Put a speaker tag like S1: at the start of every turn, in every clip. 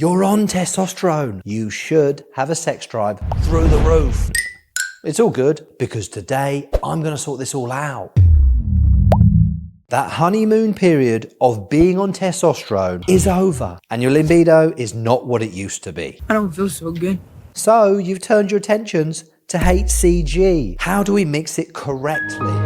S1: You're on testosterone. You should have a sex drive through the roof. It's all good because today I'm going to sort this all out. That honeymoon period of being on testosterone is over and your libido is not what it used to be.
S2: I don't feel so good.
S1: So you've turned your attentions to HCG. How do we mix it correctly?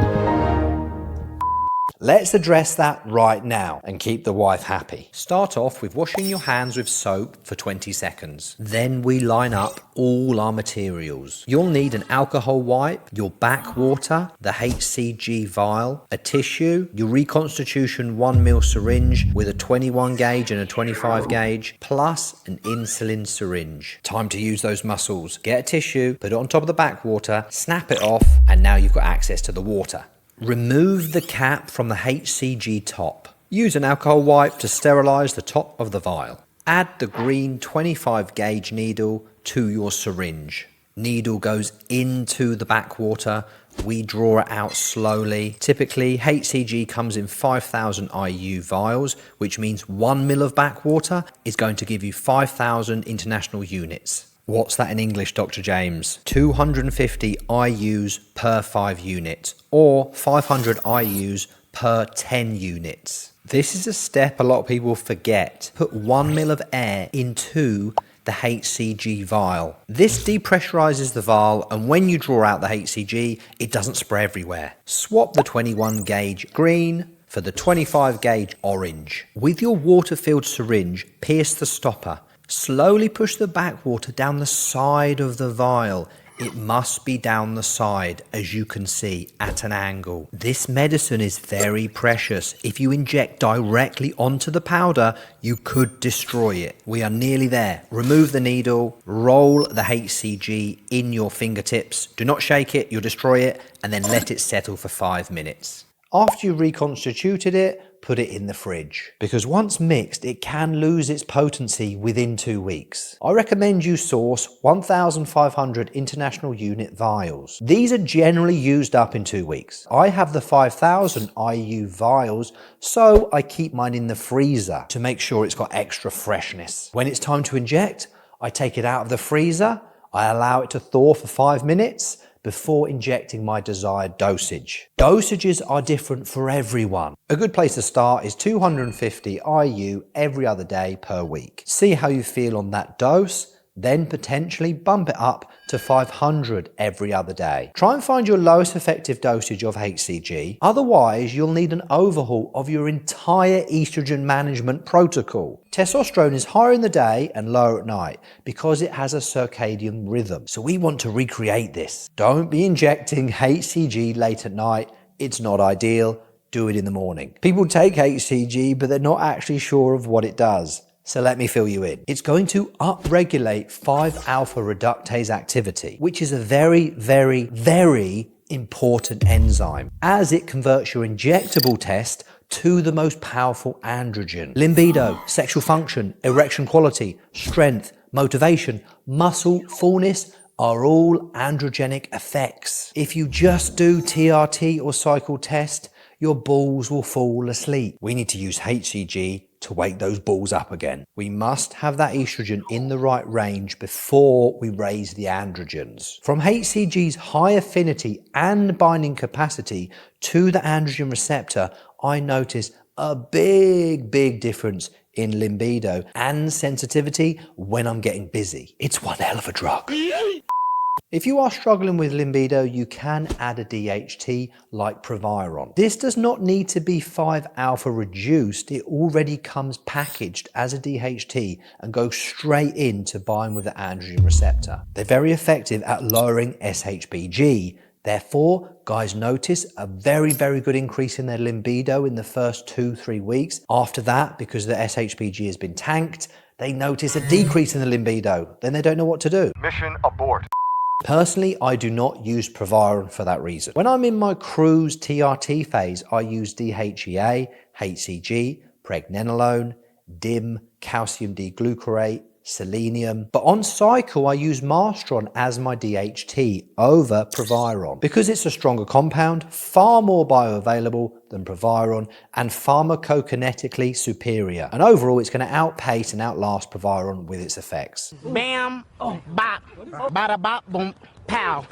S1: Let's address that right now and keep the wife happy. Start off with washing your hands with soap for 20 seconds. Then we line up all our materials. You'll need an alcohol wipe, your backwater, the HCG vial, a tissue, your reconstitution 1ml syringe with a 21 gauge and a 25 gauge, plus an insulin syringe. Time to use those muscles. Get a tissue, put it on top of the backwater, snap it off, and now you've got access to the water. Remove the cap from the HCG top. Use an alcohol wipe to sterilize the top of the vial. Add the green 25 gauge needle to your syringe. Needle goes into the backwater. We draw it out slowly. Typically, HCG comes in 5,000 IU vials, which means 1 ml of backwater is going to give you 5,000 international units. What's that in English, Dr. James? 250 IUs per 5 units, or 500 IUs per 10 units. This is a step a lot of people forget. Put 1 ml of air into the HCG vial. This depressurizes the vial, and when you draw out the HCG, it doesn't spray everywhere. Swap the 21 gauge green for the 25 gauge orange. With your water-filled syringe, pierce the stopper. Slowly push the backwater down the side of the vial. It must be down the side, as you can see, at an angle. This medicine is very precious. If you inject directly onto the powder, you could destroy it. We are nearly there. Remove the needle, roll the HCG in your fingertips. Do not shake it, you'll destroy it, and then let it settle for 5 minutes. After you've reconstituted it, put it in the fridge, because once mixed, it can lose its potency within 2 weeks. I recommend you source 1,500 international unit vials. These are generally used up in 2 weeks. I have the 5,000 IU vials, so I keep mine in the freezer to make sure it's got extra freshness. When it's time to inject, I take it out of the freezer, I allow it to thaw for 5 minutes, before injecting my desired dosage. Dosages are different for everyone. A good place to start is 250 IU every other day per week. See how you feel on that dose, then potentially bump it up to 500 every other day. Try and find your lowest effective dosage of HCG, otherwise you'll need an overhaul of your entire estrogen management protocol. Testosterone is higher in the day and lower at night because it has a circadian rhythm, so we want to recreate this. Don't be injecting HCG late at night, it's not ideal, do it in the morning. People take HCG but they're not actually sure of what it does. So let me fill you in. It's going to upregulate 5-alpha reductase activity, which is a very, very, very important enzyme, as it converts your injectable test to the most powerful androgen. Libido, sexual function, erection quality, strength, motivation, muscle fullness are all androgenic effects. If you just do TRT or cycle test, your balls will fall asleep. We need to use HCG to wake those balls up again. We must have that estrogen in the right range before we raise the androgens. From HCG's high affinity and binding capacity to the androgen receptor, I notice a big difference in libido and sensitivity when I'm getting busy. It's one hell of a drug. If you are struggling with libido, you can add a DHT like Proviron. This does not need to be 5-alpha reduced. It already comes packaged as a DHT and goes straight in to bind with the androgen receptor. They're very effective at lowering SHBG. Therefore, guys notice a very good increase in their libido in the first 2-3 weeks. After that, because the SHBG has been tanked, they notice a decrease in the libido. Then they don't know what to do.
S3: Mission abort.
S1: Personally, I do not use Proviron for that reason. When I'm in my cruise TRT phase, I use DHEA, HCG, pregnenolone, DIM, calcium D-glucarate, selenium. But on cycle, I use Masteron as my DHT over Proviron because it's a stronger compound, far more bioavailable, than Proviron and pharmacokinetically superior. And overall, it's going to outpace and outlast Proviron with its effects.
S2: Bam, bop, bada bop, boom, pow.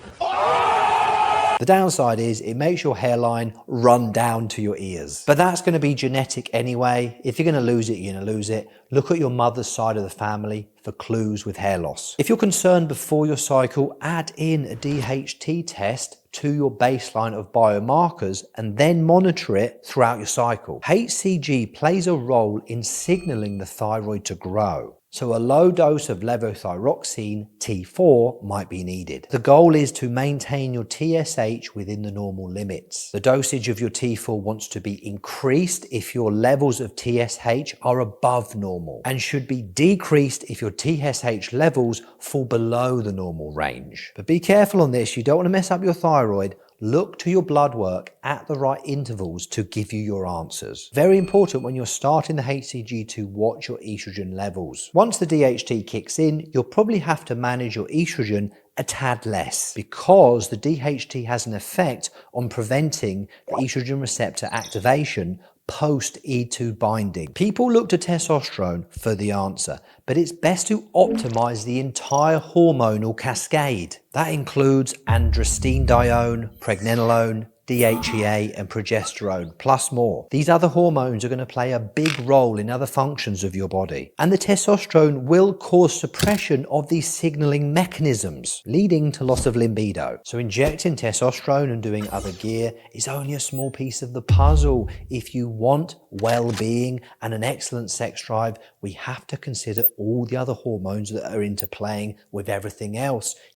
S1: The downside is it makes your hairline run down to your ears. But that's going to be genetic anyway. If you're going to lose it, you're going to lose it. Look at your mother's side of the family for clues with hair loss. If you're concerned before your cycle, add in a DHT test to your baseline of biomarkers and then monitor it throughout your cycle. HCG plays a role in signaling the thyroid to grow. So a low dose of levothyroxine T4 might be needed. The goal is to maintain your TSH within the normal limits. The dosage of your T4 wants to be increased if your levels of TSH are above normal and should be decreased if your TSH levels fall below the normal range. But be careful on this, you don't want to mess up your thyroid. Look to your blood work at the right intervals to give you your answers. Very important when you're starting the HCG to watch your estrogen levels. Once the DHT kicks in, you'll probably have to manage your estrogen a tad less because the DHT has an effect on preventing the estrogen receptor activation post E2 binding. People look to testosterone for the answer, but it's best to optimize the entire hormonal cascade. That includes androstenedione, pregnenolone, DHEA and progesterone, plus more. These other hormones are going to play a big role in other functions of your body. And the testosterone will cause suppression of these signaling mechanisms, leading to loss of libido. So injecting testosterone and doing other gear is only a small piece of the puzzle. If you want well-being and an excellent sex drive, we have to consider all the other hormones that are interplaying with everything else.